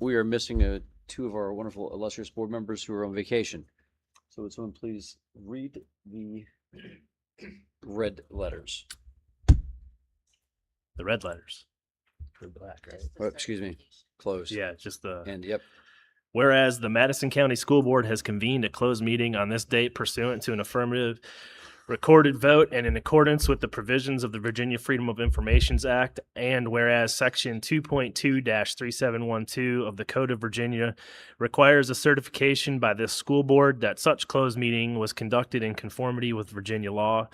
we are missing two of our wonderful illustrious board members who are on vacation. So would someone please read the red letters? The red letters. For black, right? Oh, excuse me, closed. Yeah, just the. And yep, Whereas the Madison County School Board has convened a closed meeting on this date pursuant to an affirmative recorded vote and in accordance with the provisions of the Virginia Freedom of Information Act, and whereas Section 2.2-3712 of the Code of Virginia requires a certification by this school board that such closed meeting was conducted in conformity with Virginia law.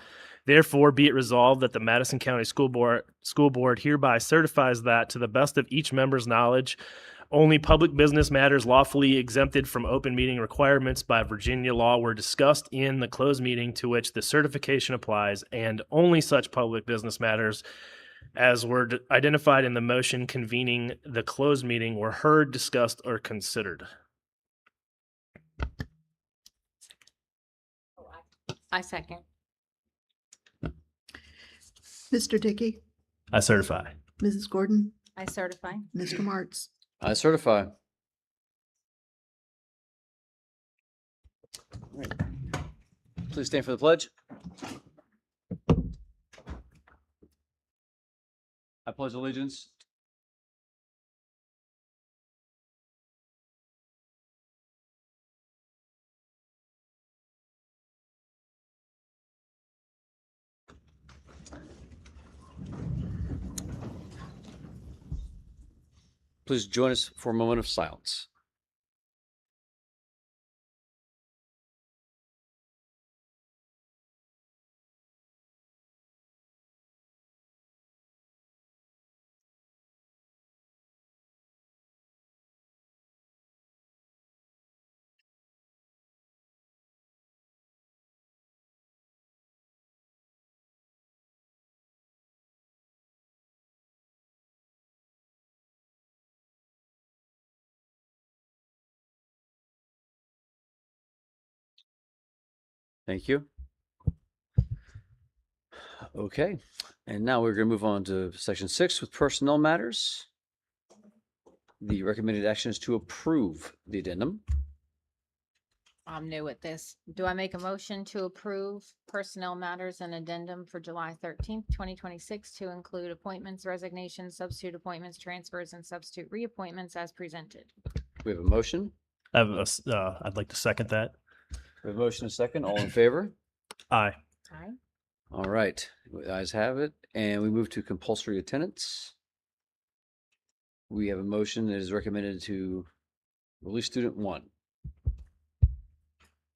Therefore, be it resolved that the Madison County School Board hereby certifies that, to the best of each member's knowledge, only public business matters lawfully exempted from open meeting requirements by Virginia law were discussed in the closed meeting to which the certification applies, and only such public business matters as were identified in the motion convening the closed meeting were heard, discussed, or considered. I second. Mr. Dickey, I certify. Mrs. Gordon, I certify. Mr. Martz. I certify. All right. Please stand for the pledge. I pledge allegiance Please join us for a moment of silence. Thank you. Okay, and now we're going to move on to section 6 with personnel matters. The recommended action is to approve the addendum. I'm new at this. Do I make a motion to approve personnel matters and addendum for July 13th, 2026 to include appointments, resignations, substitute appointments, transfers, and substitute reappointments as presented? We have a motion. I'd like to second that. We have a motion and a second. All in favor? Aye. Aye. All right, the ayes have it, and we move to compulsory attendance. We have a motion that is recommended to release student 1.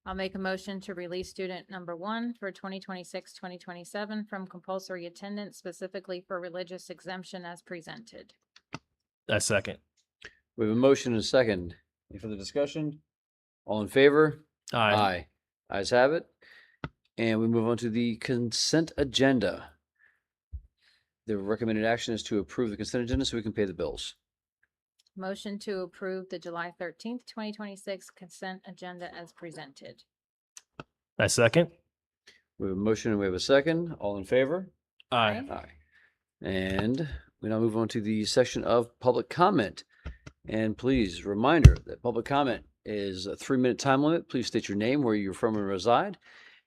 I'll make a motion to release student number 1 for 2026-2027 from compulsory attendance, specifically for religious exemption as presented. I second. We have a motion and a second. Any further discussion? All in favor? Aye. Ayes have it. And we move on to the consent agenda. The recommended action is to approve the consent agenda so we can pay the bills. Motion to approve the July 13th, 2026 consent agenda as presented. I second. We have a motion and we have a second. All in favor? Aye. Aye. And we now move on to the section of public comment. And please, reminder that public comment is a 3-minute time limit. Please state your name, where you're from and reside.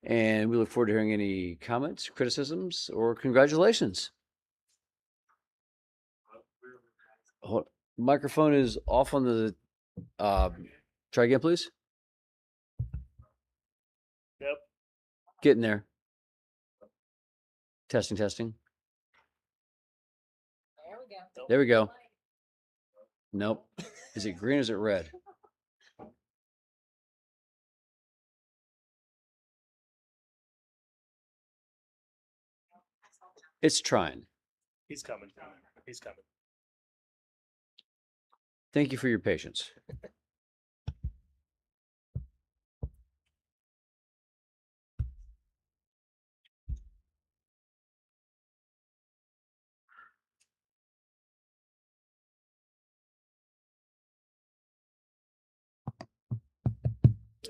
And we look forward to hearing any comments, criticisms, or congratulations. Microphone is off on the, try again, please. Yep. Getting there. Testing, testing. There we go. There we go. Nope. Is it green or is it red? It's trying. He's coming. He's coming. Thank you for your patience.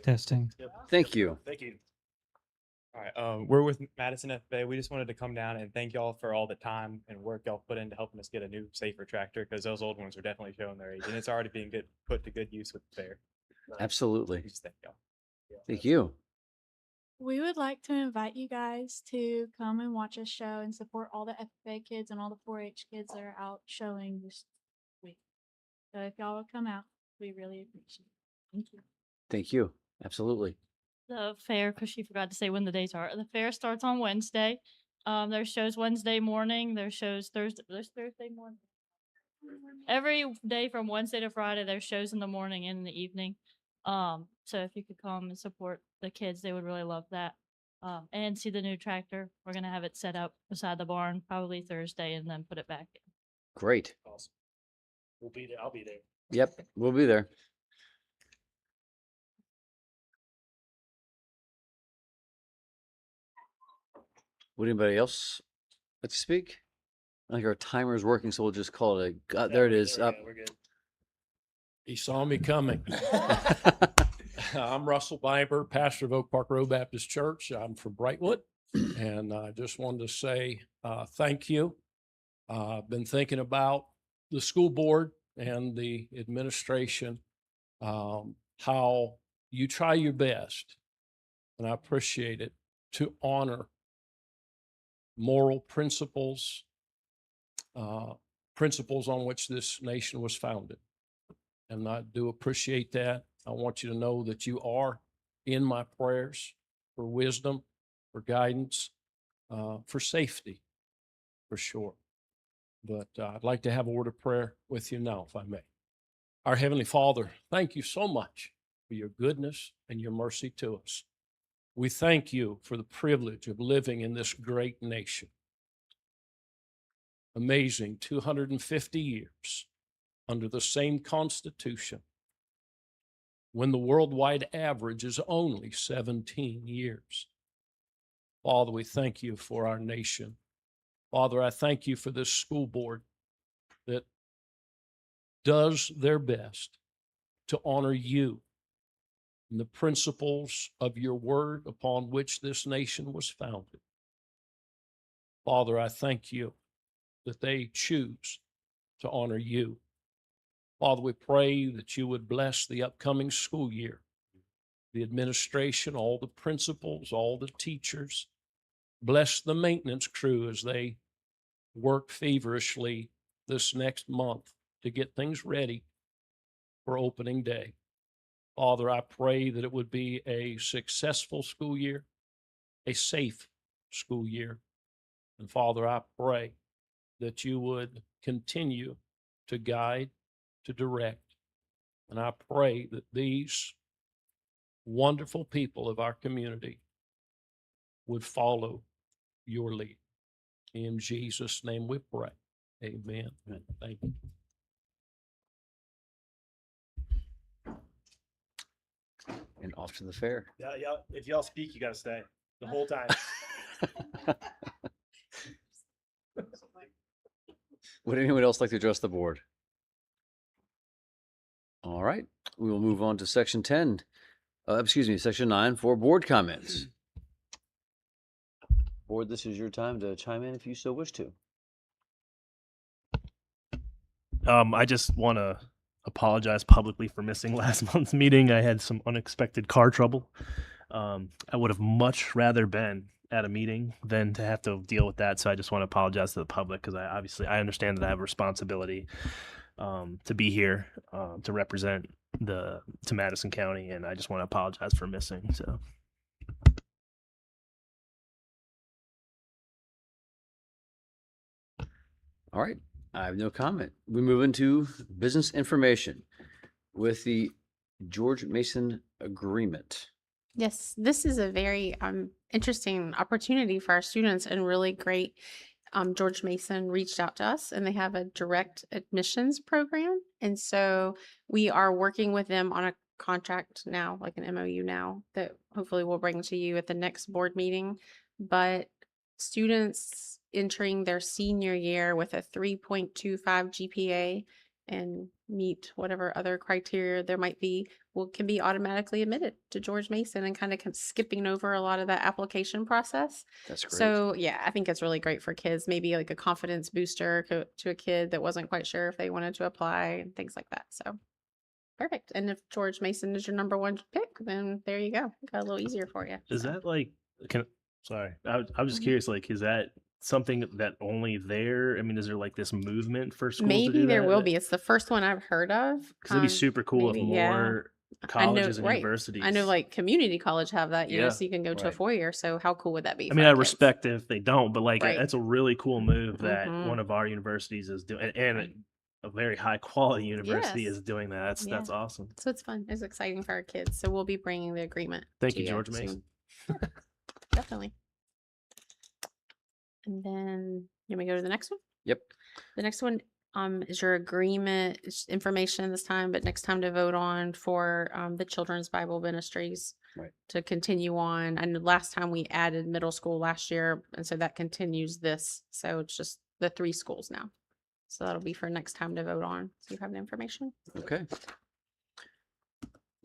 Testing. Yep. Thank you. Thank you. All right, we're with Madison FFA. We just wanted to come down and thank y'all for all the time and work y'all put into helping us get a new, safer tractor because those old ones are definitely showing their age and it's already being put to good use with the fair. Absolutely. We just thank y'all. Thank you. We would like to invite you guys to come and watch us show and support all the FFA kids and all the 4-H kids that are out showing this week. So if y'all would come out, we really appreciate it. Thank you. Thank you. Absolutely. The fair, because she forgot to say when the dates are. The fair starts on Wednesday. There's shows Wednesday morning. There's shows Thursday. There's Thursday morning. Every day from Wednesday to Friday, there's shows in the morning and in the evening. So if you could come and support the kids, they would really love that. And see the new tractor. We're gonna have it set up beside the barn probably Thursday, and then put it back in. Great. Awesome. We'll be there. I'll be there. Yep, we'll be there. Would anybody else like to speak? I think our timer is working, so we'll just call it a, there it is. Up. We're good. He saw me coming. I'm Russell Biber, pastor of Oak Park Road Baptist Church. I'm from Brightwood, and I just wanted to say thank you. I've been thinking about the school board and the administration, how you try your best, and I appreciate it, to honor moral principles, principles on which this nation was founded. And I do appreciate that. I want you to know that you are in my prayers for wisdom, for guidance, for safety, for sure. But I'd like to have a word of prayer with you now, if I may. Our Heavenly Father, thank you so much for your goodness and your mercy to us. We thank you for the privilege of living in this great nation. Amazing 250 years under the same Constitution, when the worldwide average is only 17 years. Father, we thank you for our nation. Father, I thank you for this school board that does their best to honor you and the principles of your word upon which this nation was founded. Father, I thank you that they choose to honor you. Father, we pray that you would bless the upcoming school year, the administration, all the principals, all the teachers. Bless the maintenance crew as they work feverishly this next month to get things ready for opening day. Father, I pray that it would be a successful school year, a safe school year. And Father, I pray that you would continue to guide, to direct. And I pray that these wonderful people of our community would follow your lead. In Jesus' name we pray. Amen. Thank you. And off to the fair. Yeah. If y'all speak, you gotta stay the whole time. Would anyone else like to address the board? All right, we will move on to section 10. Section 9 for board comments. Board, this is your time to chime in if you so wish to. I just want to apologize publicly for missing last month's meeting. I had some unexpected car trouble. I would have much rather been at a meeting than to have to deal with that. So I just want to apologize to the public because I understand that I have a responsibility to be here to represent to Madison County, and I just want to apologize for missing. So. All right, I have no comment. We move into business information with the George Mason agreement. Yes, this is a very interesting opportunity for our students and really great. George Mason reached out to us and they have a direct admissions program. And so we are working with them on a contract now, like an MOU now, that hopefully we'll bring to you at the next board meeting. But students entering their senior year with a 3.25 GPA and meet whatever other criteria there might be, can be automatically admitted to George Mason and kind of skipping over a lot of that application process. That's great. So yeah, I think it's really great for kids, maybe like a confidence booster to a kid that wasn't quite sure if they wanted to apply and things like that. So perfect. And if George Mason is your number one pick, then there you go. Got a little easier for you. Is So, that like, sorry, I'm just Mhm. curious, like, is that something that only there? I mean, is there like this movement for schools to maybe do there that? will be. It's the first one I've heard of. Because it'd be super cool if maybe, yeah. more I know, colleges and right. universities. I know like community college have that, Yeah, so you can go to a right. 4-year. So how cool would that be? I for mean, our I kids? respect if they don't, but like, Right. that's a really cool move that Mhm. one of our universities is doing, and a very high quality university Yes. is doing that. That's Yeah. awesome. So it's fun. It's exciting for our kids. So we'll be bringing the agreement. Thank to you, George Mason. soon. Yeah, definitely. And then you may go to the next one. Yep. The next one is your agreement information this time, but next time to vote on for the Children's Bible Ministries Right. to continue on. And last time we added middle school last year, and so that continues this. So it's just the 3 schools now. So that'll be for next time to vote on. So you have the information. Okay.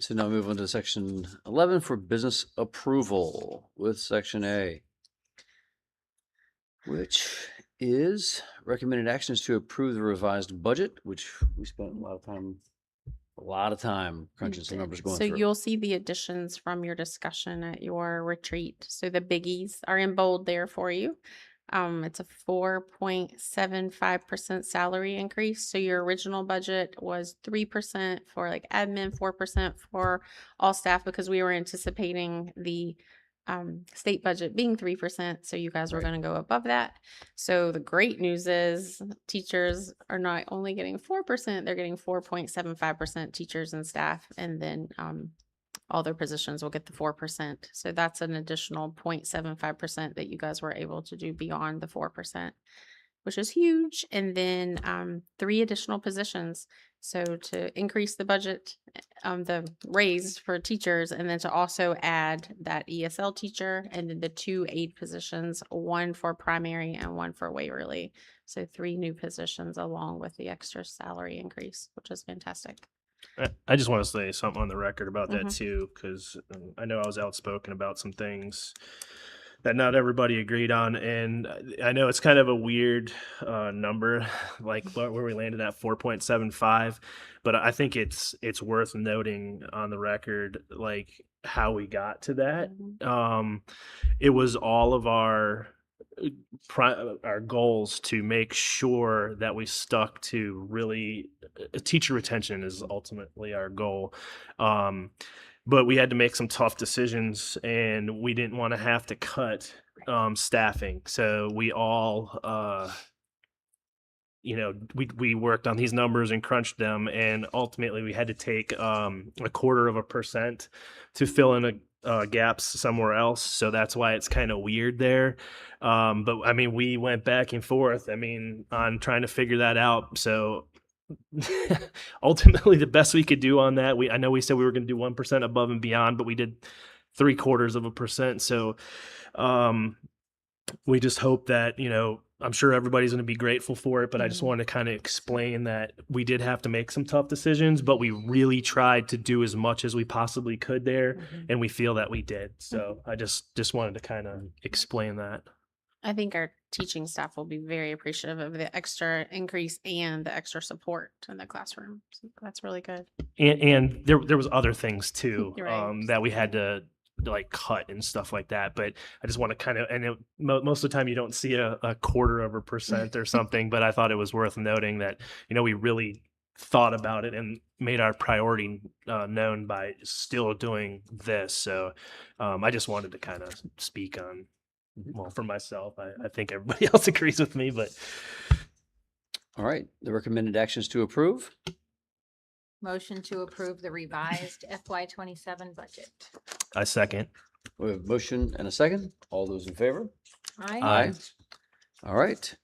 So now move on to section 11 for business approval with section A, which is recommended actions to approve the revised budget, which we spent a lot of time crunching some numbers going So through. you'll see the additions from your discussion at your retreat. So the biggies are in bold there for you. It's a 4.75% salary increase. So your original budget was 3% for like admin, 4% for all staff, because we were anticipating the state budget being 3%. So you guys were Right. going to go above that. So the great news is teachers are not only getting 4%, they're getting 4.75% teachers and staff. And then all their positions will get the 4%. So that's an additional 0.75% that you guys were able to do beyond the 4%, which is huge. And then 3 additional positions. So to increase the budget, the raise for teachers, and then to also add that ESL teacher, and then the 2 aid positions, 1 for primary and 1 for Waverly. So 3 new positions along with the extra salary increase, which is fantastic. I just want to say something on the record about that Mhm. too, because I know I was outspoken about some things that not everybody agreed on, and I know it's kind of a weird number, like where we landed at 4.75, but I think it's worth noting on the record, like how we got to that. Mhm. It was all of our goals to make sure that we stuck to really teacher retention is ultimately our goal. But we had to make some tough decisions, and we didn't want to have to cut staffing. So we all, we worked on these numbers and crunched them, and ultimately we had to take 0.25% to fill in gaps somewhere else. So that's why it's kind of weird there. But I mean, we went back and forth, on trying to figure that out. So ultimately the best we could do on that, I know we said we were going to do 1% above and beyond, but we did 0.75%. So we just hope that, I'm sure everybody's going to be grateful for it, but I just wanted to kind of explain that we did have to make some tough decisions, but we really tried to do as much as we possibly could there, and we feel that we did. So I just wanted to kind of explain that. I think our teaching staff will be very appreciative of the extra increase and the extra support in the classroom. So that's really good. And there was other things too, Right. that we had to like cut and stuff like that. But I just want to kind of, most of the time you don't see a 0.25% or something, but I thought it was worth noting that, we really thought about it and made our priority known by still doing this. So I just wanted to kind of speak on, well, for myself. I think everybody else agrees with me, but All right. The recommended actions to approve. Motion to approve the revised FY27 budget. I second. We have a motion and a second. All those in favor? Aye. All right.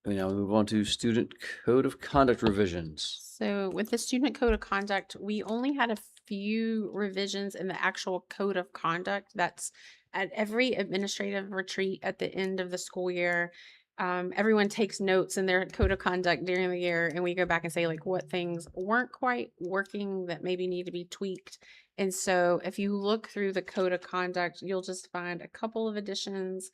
We now move on to student code of conduct revisions. So with the student code of conduct, we only had a few revisions in the actual code of conduct. That's at every administrative retreat at the end of the school year. Everyone takes notes in their code of conduct during the year, and we go back and say like what things weren't quite working that maybe need to be tweaked. And so if you look through the code of conduct, you'll just find a couple of additions,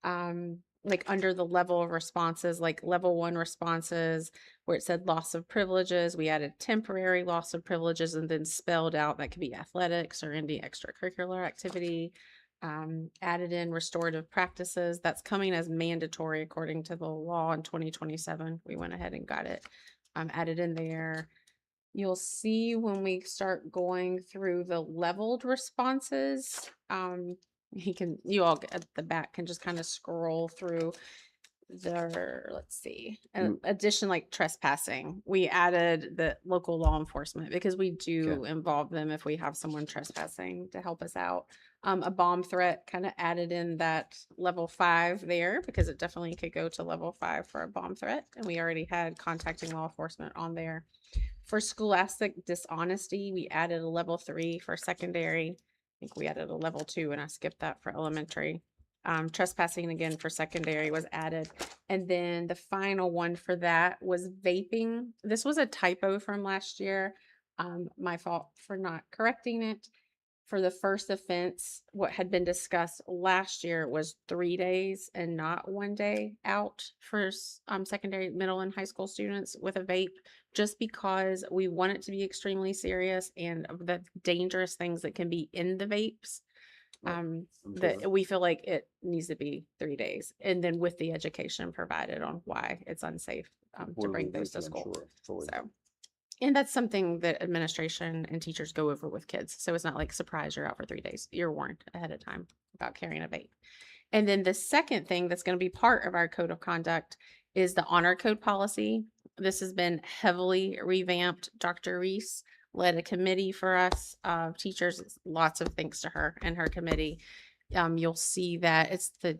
like under the level of responses, like level 1 responses, where it said loss of privileges. We added temporary loss of privileges and then spelled out that could be athletics or any extracurricular activity. Added in restorative practices. That's coming as mandatory according to the law in 2027. We went ahead and got it added in there. You'll see when we start going through the leveled responses, you all at the back can just kind of scroll through let's see, addition like trespassing. We added the local law enforcement because we do involve them if we have someone trespassing to help us out. A bomb threat kind of added in that level 5 there because it definitely could go to level 5 for a bomb threat. And we already had contacting law enforcement on there. For scholastic dishonesty, we added a level 3 for secondary. I think we added a level 2 and I skipped that for elementary. Trespassing again for secondary was added. And then the final one for that was vaping. This was a typo from last year. My fault for not correcting it. For the first offense, what had been discussed last year was 3 days and not 1 day out for secondary, middle, and high school students with a vape, just because we want it to be extremely serious and of the dangerous things that can be in the vapes. That we feel like it needs to be 3 days, and then with the education provided on why it's unsafe to bring those to school. So, and that's something that administration and teachers go over with kids. So it's not like surprise, you're out for 3 days. You're warned ahead of time about carrying a vape. And then the second thing that's going to be part of our code of conduct is the honor code policy. This has been heavily revamped. Dr. Reese led a committee for us of teachers. Lots of thanks to her and her committee. You'll see that it's the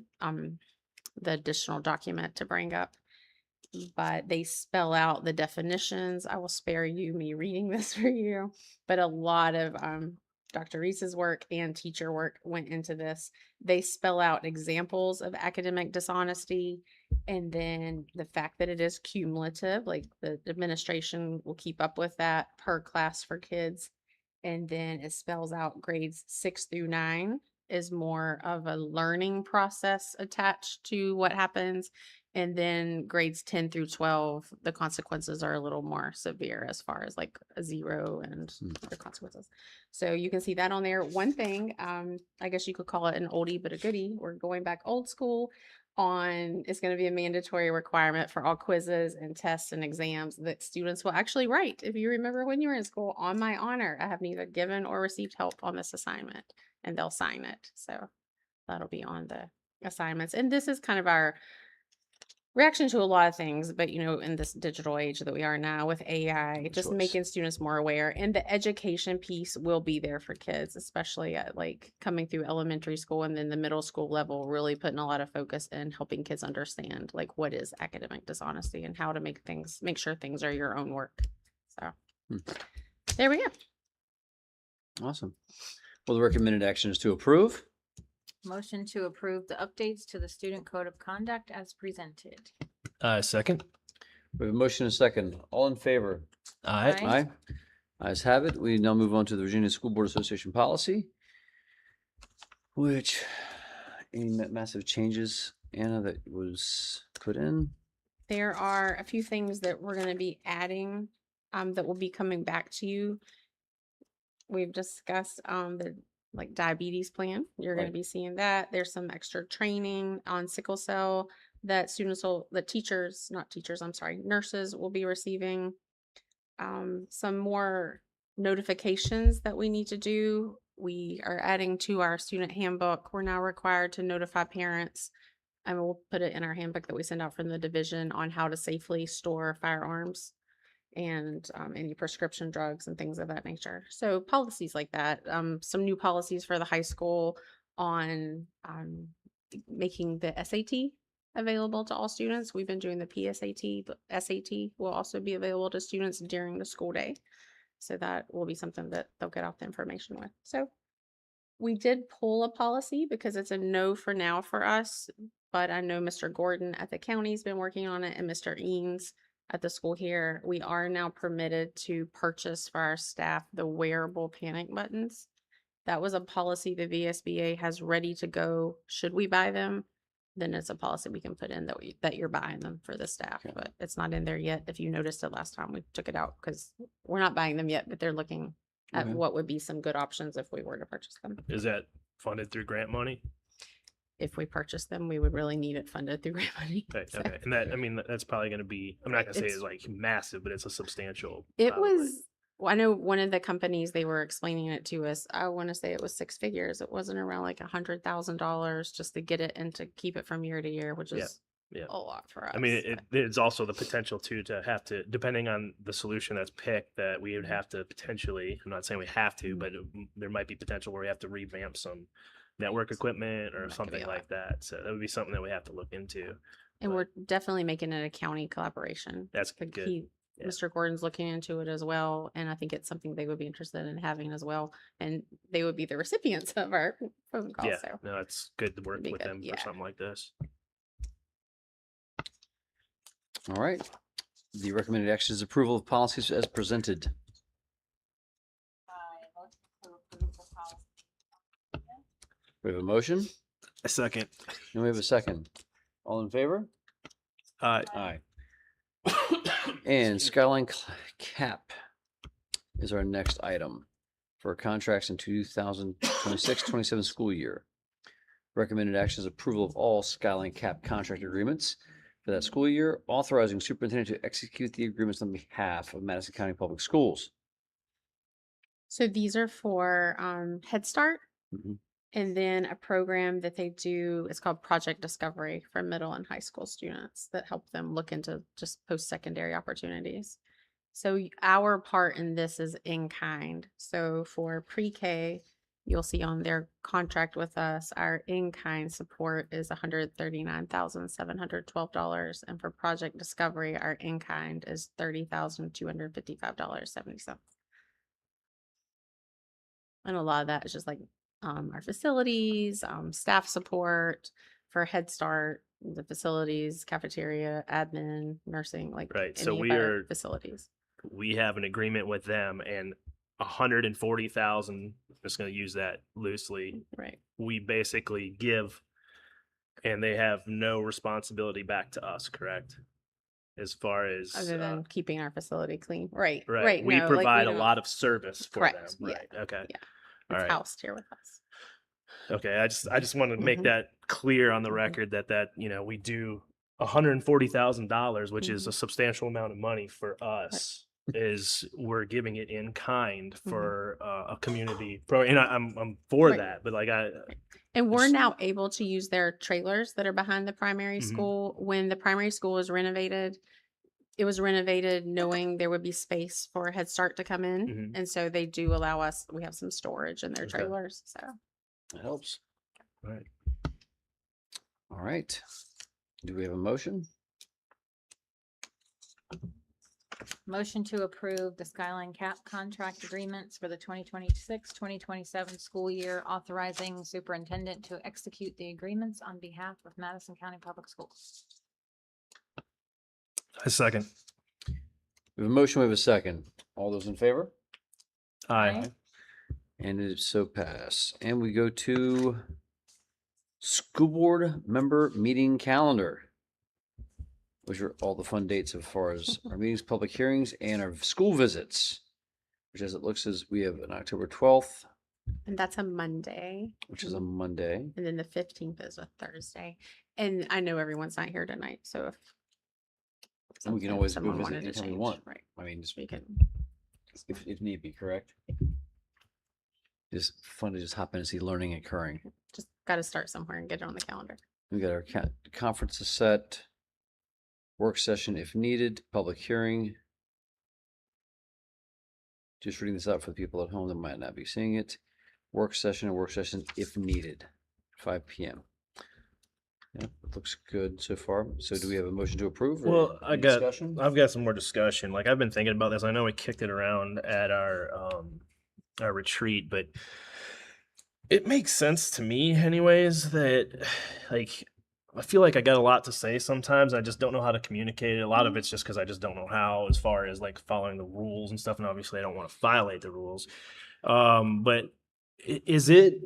additional document to bring up, but they spell out the definitions. I will spare you me reading this for you, but a lot of Dr. Reese's work and teacher work went into this. They spell out examples of academic dishonesty, and then the fact that it is cumulative, like the administration will keep up with that per class for kids. And then it spells out grades 6 through 9 is more of a learning process attached to what happens. And then grades 10 through 12, the consequences are a little more severe as far as like a 0 and other consequences. So you can see that on there. One thing, I guess you could call it an oldie but a goodie. We're going back old school on, it's going to be a mandatory requirement for all quizzes and tests and exams that students will actually write. If you remember when you were in school, on my honor, I have neither given or received help on this assignment, and they'll sign it. So that'll be on the assignments. And this is kind of our reaction to a lot of things, but you know, in this digital age that we are now with AI, just making students more aware. And the education piece will be there for kids, especially at like coming through elementary school and then the middle school level, really putting a lot of focus in helping kids understand like what is academic dishonesty and how to make sure things are your own work. So there we go. Awesome. Well, the recommended action is to approve. Motion to approve the updates to the student code of conduct as presented. Second. We have a motion and a second. All in favor? Aye. Aye. Ayes have it. We now move on to the Virginia School Board Association policy, which any massive changes, Anna, that was put in? There are a few things that we're going to be adding that will be coming back to you. We've discussed the like diabetes plan. You're going to be seeing that. There's some extra training on sickle cell that nurses will be receiving. Some more notifications that we need to do. We are adding to our student handbook. We're now required to notify parents, and we'll put it in our handbook that we send out from the division on how to safely store firearms and any prescription drugs and things of that nature. So policies like that. Some new policies for the high school on making the SAT available to all students. We've been doing the PSAT, but SAT will also be available to students during the school day. So that will be something that they'll get off the information with. So we did pull a policy because it's a no for now for us but I know Mr. Gordon at the county's been working on it and Mr. Eanes at the school here. We are now permitted to purchase for our staff the wearable panic buttons. That was a policy the VSBA has ready to go. Should we buy them? Then it's a policy we can put in that you're buying them for the staff, Okay. but it's not in there yet. If you noticed it last time, we took it out because we're not buying them yet, but they're looking at Okay. what would be some good options if we were to purchase them. Is that funded through grant money? If we purchase them, we would really need it funded through grant money. Okay, So okay. And that, I mean, that's probably going to be, I'm not going to say It's- it's like massive, but it's a substantial. It probably. was, well, I know one of the companies, they were explaining it to us. I want to say it was 6 figures. It wasn't around like $100,000 just to get it and to keep it from year to year, which Yeah, is yeah. a lot for us. I mean, it's also the potential too to have to, depending on the solution that's picked, that we would have to potentially, I'm not saying we have to, but there might be potential where we have to revamp some network equipment or That could be something a lot. like that. So that would be something that we have to look into. And but- we're definitely making it a county collaboration. That's Like, good. Yeah. Mr. Gordon's looking into it as well, and I think it's something they would be interested in having as well. And they would be the recipients of our phone call. Yeah, So no, it's good to work be with good, them yeah. for something like this. All right. The recommended action is approval of policies as presented. We have a motion A second. and we have a second. All in favor? Uh, Aye. And Skyline Cap is our next item for contracts in 2026-27 school year. Recommended action is approval of all Skyline Cap contract agreements for that school year, authorizing superintendent to execute the agreements on behalf of Madison County Public Schools. So these are for Head Start. Mhm. And then a program that they do, it's called Project Discovery for middle and high school students that help them look into just post-secondary opportunities. So our part in this is in kind. So for pre-K, you'll see on their contract with us, our in-kind support is $139,712. And for Project Discovery, our in-kind is $30,255.70. And a lot of that is just like our facilities, staff support for Head Start, the facilities, cafeteria, admin, nursing, like Right, so any of we our are- facilities. we have an agreement with them and 140,000, I'm just going to use that loosely. Right. We basically give and they have no responsibility back to us, correct? As far as Other than keeping our facility clean. Right. right, Right. we no, like, provide a don't- lot of service for Correct, them. yeah, Right. Okay. yeah. All It's right. housed here with us. Okay. I just want to make Mhm. that clear on the Mhm. record that we do $140,000, which is Mhm. a substantial amount of money for us. Is we're giving it in kind for a community pro, and I'm for Right. that, but And we're It's- now able to use their trailers that are behind the primary Mhm. school. When the primary school was renovated, it was renovated knowing there would be space for Head Start to come in. Mhm. And so they do allow us, we have some storage in their Okay. trailers. So That helps. Right. All right. Do we have a motion? Motion to approve the Skyline Cap contract agreements for the 2026-2027 school year, authorizing superintendent to execute the agreements on behalf of Madison County Public Schools. A second. We have a motion, we have a second. All those in favor? Aye. And it is so pass. And we go to school board member meeting calendar, which are all the fun dates as far as our meetings, public hearings, and our school visits, which as it looks is we have an October 12th, and that's a Monday. which is a Monday. And then the 15th is a Thursday. And I know everyone's not here tonight, so if And we can something- always someone move it wanted to anytime we change, want. Right. I mean, just We can. if need be, correct? Just fun to just hop in and see learning occurring. Just got to start somewhere and get it on the calendar. We got our conferences set, work session if needed, public hearing. Just reading this out for the people at home that might not be seeing it. Work session and work session if needed, 5 p.m. Yeah, it looks good so far. So do we have a motion to approve? or Well, any discussion? I've got some more discussion. Like I've been thinking about this. I know we kicked it around at our retreat, but it makes sense to me anyways that like I feel like I got a lot to say sometimes. I just don't know how to communicate it. A lot of it's just because I just don't know how, as far as like following the rules and stuff. And obviously, I don't want to violate the rules. But is it?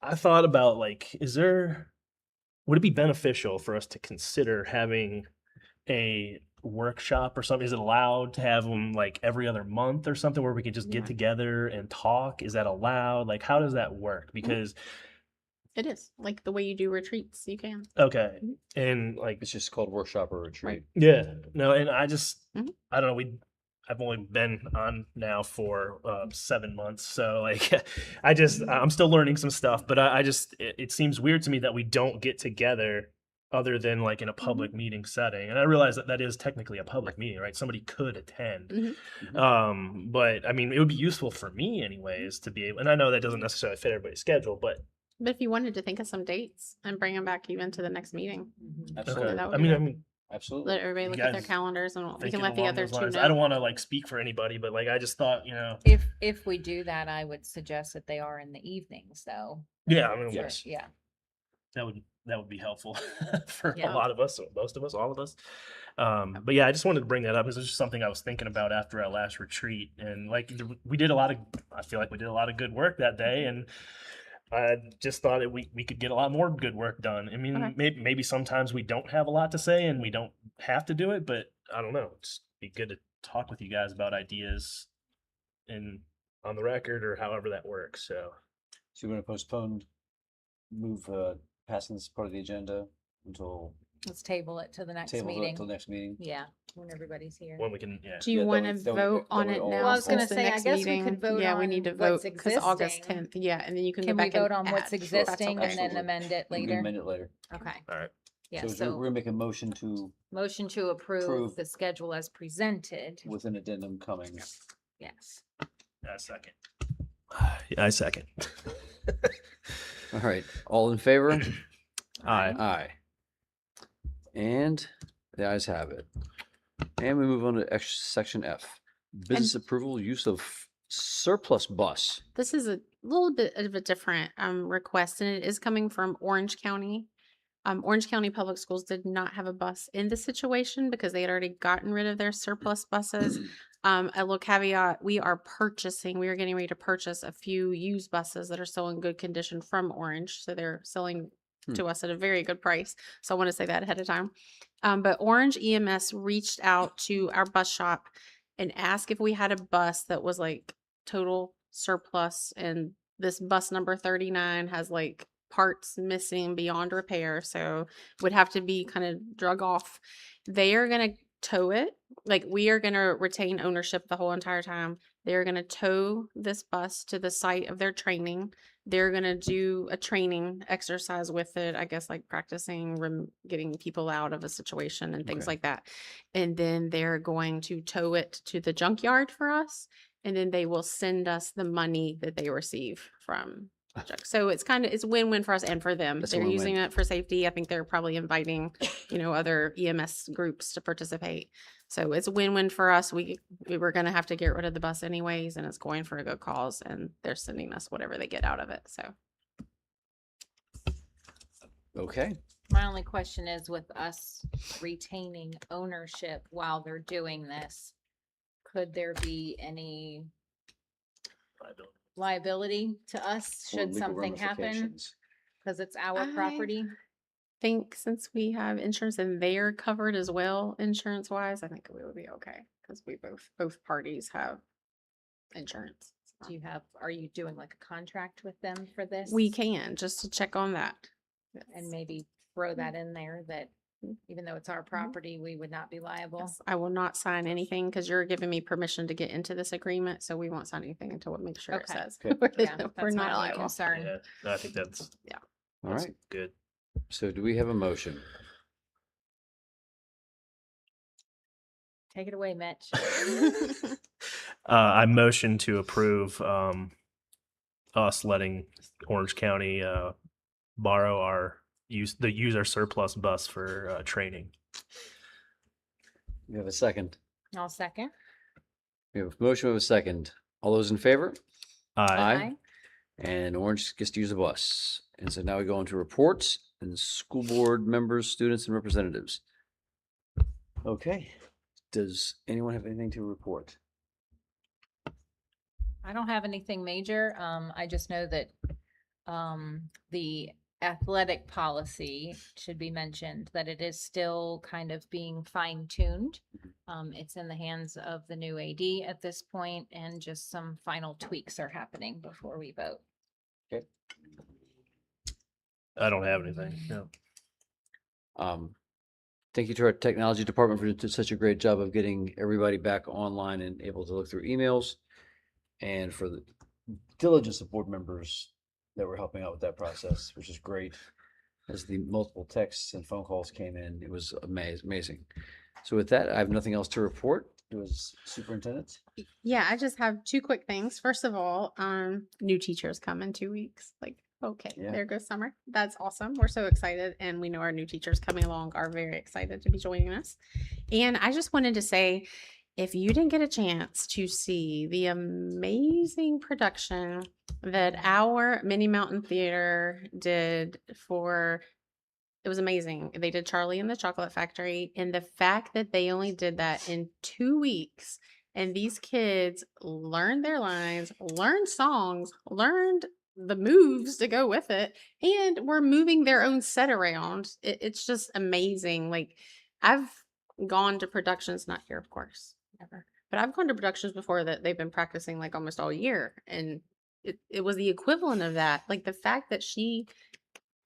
I thought about like, would it be beneficial for us to consider having a workshop or something? Is it allowed to have them like every other month or something where we could just get Yeah. together and talk? Is that allowed? Like, how does that work? Because It is like the way you do retreats. You can. okay, and like It's just called workshop or retreat. yeah, no, and I just Mhm. I don't know. I've only been on now for 7 months, so like I'm still learning some stuff, but I just it seems weird to me that we don't get together other than like in a public meeting setting. And I realize that that is technically a public meeting, right? Somebody could attend. Mhm. But I mean, it would be useful for me anyways to be able, and I know that doesn't necessarily fit everybody's schedule, but But if you wanted to think of some dates and bring them back even to the next meeting, Absolutely. that would I be mean, good. Absolutely. Let everybody You look at their guys calendars and we can thinking let the along other those two lines. know. I don't want to like speak for anybody, but like I just thought, If we do that, I would suggest that they are in the evenings, though. yeah, I mean, Yes. Yeah. that would be helpful for Yeah. a lot of us, or most of us, all of us. But yeah, I just wanted to bring that up. This is just something I was thinking about after our last retreat, and like we did I feel like we did a lot of good work that day, and I just thought that we could get a lot more good work done. I mean, Okay. maybe sometimes we don't have a lot to say and we don't have to do it, but I don't know. It's be good to talk with you guys about ideas and on the record or however that works. So So you want to move passing this part of the agenda until Let's table it to the next table it meeting. till next meeting? Yeah, when everybody's here. when we can, yeah. Do you Yeah, that want to would- that would- vote that on would it all now? Well, I was gonna since the say, I next guess we meeting? could vote Yeah, we need to on what's vote because August existing. 10th. Yeah, and then you can go Can we back and vote on what's add. That's existing and okay. then amend it We can later? amend it later. Okay, All right. yeah, So we're so gonna make a motion to, motion to approve approve the schedule as presented. with an addendum coming. Yes. Yeah, I second. Yeah, I second. All right, all in favor? Aye. Aye. And the ayes have it. And we move on to section F. Business approval, use of surplus bus. This is a little bit of a different request, and it is coming from Orange County. Orange County Public Schools did not have a bus in this situation because they had already gotten rid of their surplus buses. A little caveat, we are getting ready to purchase a few used buses that are still in good condition from Orange. So they're selling to us at a very good price. So I want to say that ahead of time. But Orange EMS reached out to our bus shop and asked if we had a bus that was like total surplus, and this bus number 39 has like parts missing beyond repair, so would have to be kind of drug off. They are going to tow it. Like, we are going to retain ownership the whole entire time. They're going to tow this bus to the site of their training. They're going to do a training exercise with it, I guess, like practicing getting people out of a situation and things Okay. like that. And then they're going to tow it to the junkyard for us. And then they will send us the money that they receive from the junk. So it's win-win for us and for them. That's a They're using win-win. it for safety. I think they're probably inviting, other EMS groups to participate. So it's a win-win for us. We were going to have to get rid of the bus anyways, and it's going for a good cause, and they're sending us whatever they get out of it. So Okay, My only question is, with us retaining ownership while they're doing this, could there be any liability to us for should legal something happen? ramifications. Cause it's our I- property? think since we have insurance and they're covered as well, insurance wise, I think we would be okay because we both parties have insurance. So Are you doing like a contract with them for this? we can just to check on that. And Yes. maybe throw that in there that even though it's our property, we would not be liable. Yes, I will not sign anything because you're giving me permission to get into this agreement, so we won't sign anything until we make sure it Okay. says Okay. Yeah, we're that's not my only liable. concern. Yeah, no, I think that's All right, good. so do we have a motion? Take it away, Mitch. I motion to approve us letting Orange County borrow use our surplus bus for training. We have a second. I'll second. We have a motion, we have a second. All those in favor? Aye. And Orange gets to use the bus. And so now we go into reports. and school board members, students, and representatives. Okay, does anyone have anything to report? I don't have anything major. I just know that, the athletic policy should be mentioned, that it is still kind of being fine tuned. It's in the hands of the new AD at this point, and just some final tweaks are happening before we vote. Okay. I don't have anything. No. Thank you to our technology department for doing such a great job of getting everybody back online and able to look through emails, and for the diligence of board members that were helping out with that process, which is great. As the multiple texts and phone calls came in, it was amazing. So with that, I have nothing else to report. It was superintendent. Yeah, I just have two quick things. First of all, new teachers come in 2 weeks. Like, okay, Yeah. there goes summer. That's awesome. We're so excited. And we know our new teachers coming along are very excited to be joining us. And I just wanted to say, if you didn't get a chance to see the amazing production that our Mini Mountain Theater did it was amazing. They did Charlie and the Chocolate Factory, and the fact that they only did that in 2 weeks, and these kids learned their lines, learned songs, learned the moves to go with it, and were moving their own set around. It's just amazing. Like, I've gone to productions, not here, of course, never, but I've gone to productions before that they've been practicing like almost all year, and it was the equivalent of that. Like, the fact that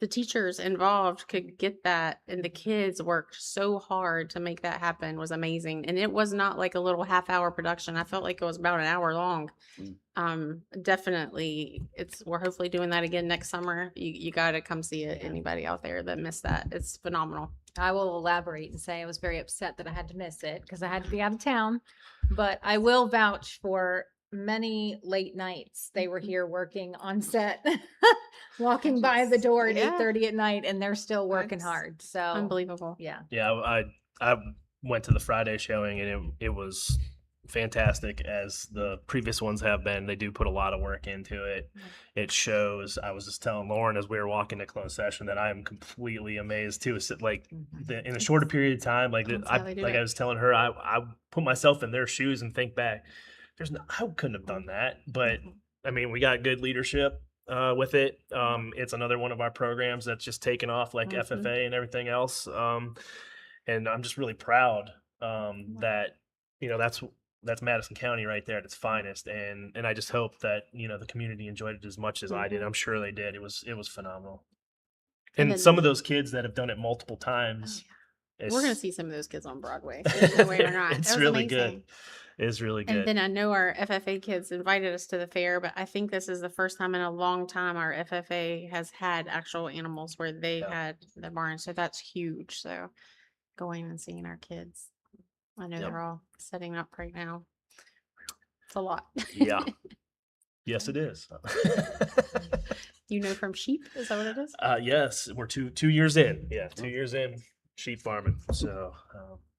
the teachers involved could get that, and the kids worked so hard to make that happen was amazing. And it was not like a little half-hour production. I felt like it was about an hour long. Definitely, we're hopefully doing that again next summer. You got to come see it. Anybody out there that missed that, it's phenomenal. I will elaborate and say I was very upset that I had to miss it because I had to be out of town, but I will vouch for many late nights. They were here working on set, walking by the door at Yeah. 8:30 at night, and they're still working That's hard. So Unbelievable. yeah. Yeah, I went to the Friday showing, and it was fantastic, as the previous ones have been. They do put a lot of work into it. It shows. I was just telling Lauren as we were walking to closed session that I am completely amazed too. So, like, in a shorter period of time, like That's how they do it. I was telling her, I put myself in their shoes and think back. I couldn't have done that, but I mean, we got good leadership with it. It's another one of our programs that's just taken off, like FFA and everything else. And I'm just really proud that, that's Madison County right there at its finest. And I just hope that, the community enjoyed it as much as I did. I'm sure they did. It was phenomenal. And And then- some of those kids that have done it multiple times. We're going to see some of those kids on Broadway. There's no way we're not. It's That was really amazing. good. It's really good. And then I know our FFA kids invited us to the fair, but I think this is the first time in a long time our FFA has had actual animals where they Yeah. had the barn. So that's huge. So going and seeing our kids, I know Yep. they're all setting up right now. It's a lot. Yeah. Yes, it is. You know, from sheep, is that what it is? Yes, we're 2 years in. Yeah, 2 years in sheep farming. So,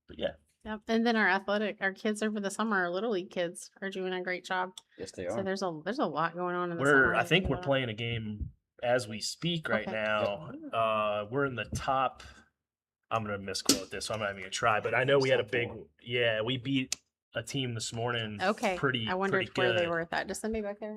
but yeah, Yep. And then our kids over the summer, our Little League kids are doing a great job. Yes, they So are. there's a lot going on in the summer. I think we're Yeah. playing a game as we speak right Okay. now. We're in the top. I'm gonna misquote this, so I'm not even gonna try. But I know we had a big. Yeah, we beat a team this morning. Okay. Pretty. I wondered pretty where they good. were with that. Just send me back there.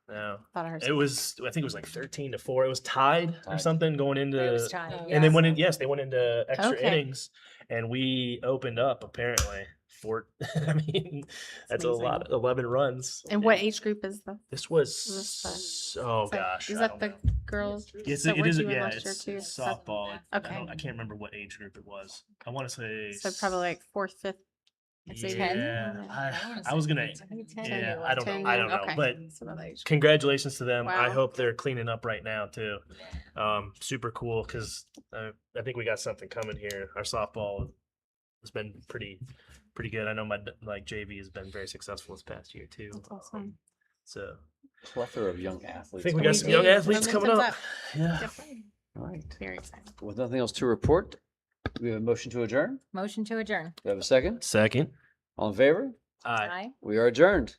No, Thought I heard it something. was. I think it was like 13-4. It was tied or Tied. something going into. It was tied, And they yes. went in. Yes, they went into extra Okay. innings, and we opened up apparently. I mean, that's a amazing. lot. 11 runs. And what age group is this? This was. Is Oh Is that- gosh. Is I that don't the know. girls? It's, that it we're is. doing Yeah, last year it's too? softball. Okay. I can't remember what age group it was. I want to say. So probably like fourth, fifth. I'd say 10. Yeah, I I was gonna. I think 10 Yeah, to I don't 10, know. I don't know, okay. but So about that age. congratulations to them. I Wow. hope they're cleaning up right now too. Super cool because I think we got something coming here. Our softball has been pretty good. I know my JV has been very successful this past year too. That's awesome. So Plethora of young I athletes. think we We got some young do. athletes coming Momentum's up. up. Yeah. Yep. All right. Very excited. With nothing else to report, we have a motion to adjourn. Motion to adjourn. Do we have a second? Second. All in favor? Aye. We are adjourned.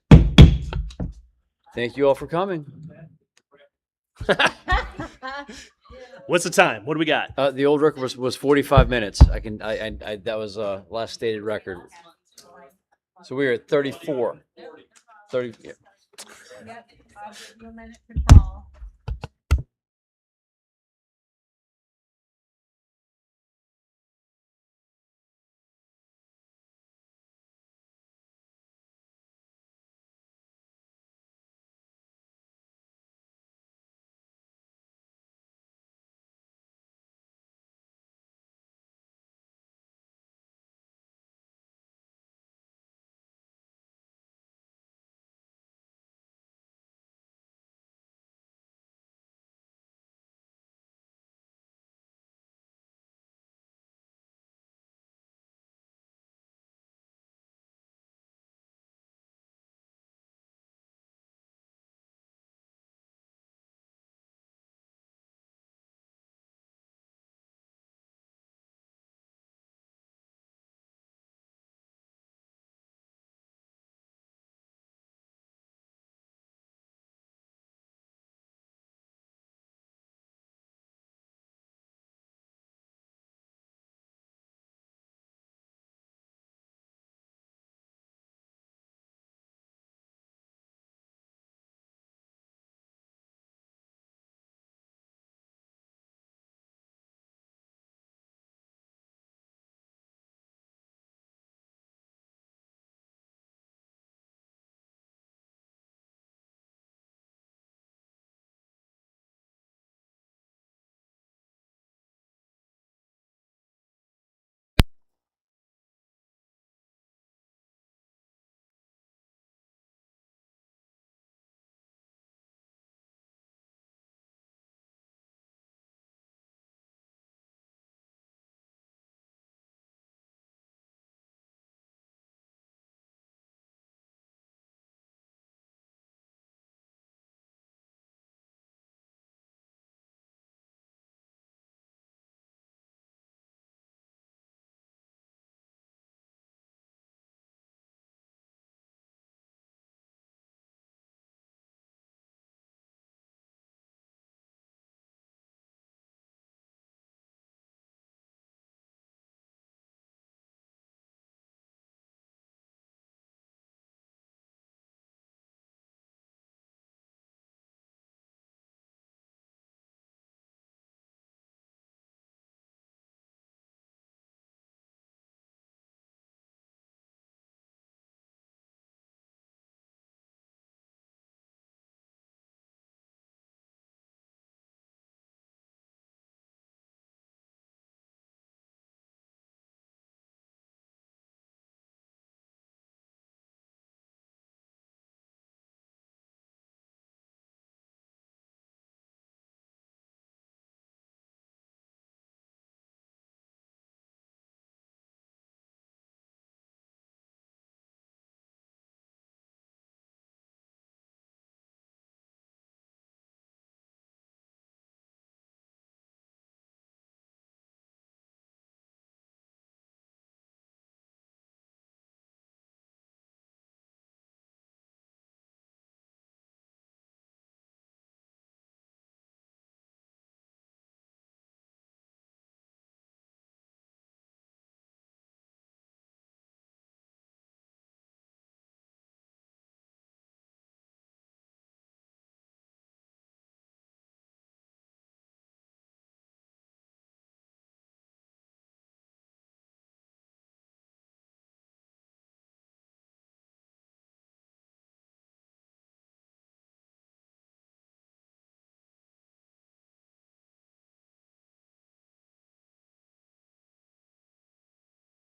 Thank you all for coming. Aye. What's the time? What do we got? The old record was 45 minutes. I that was last stated record. So we were at 34. 30. Yeah. Yep, I'll give you a minute to call.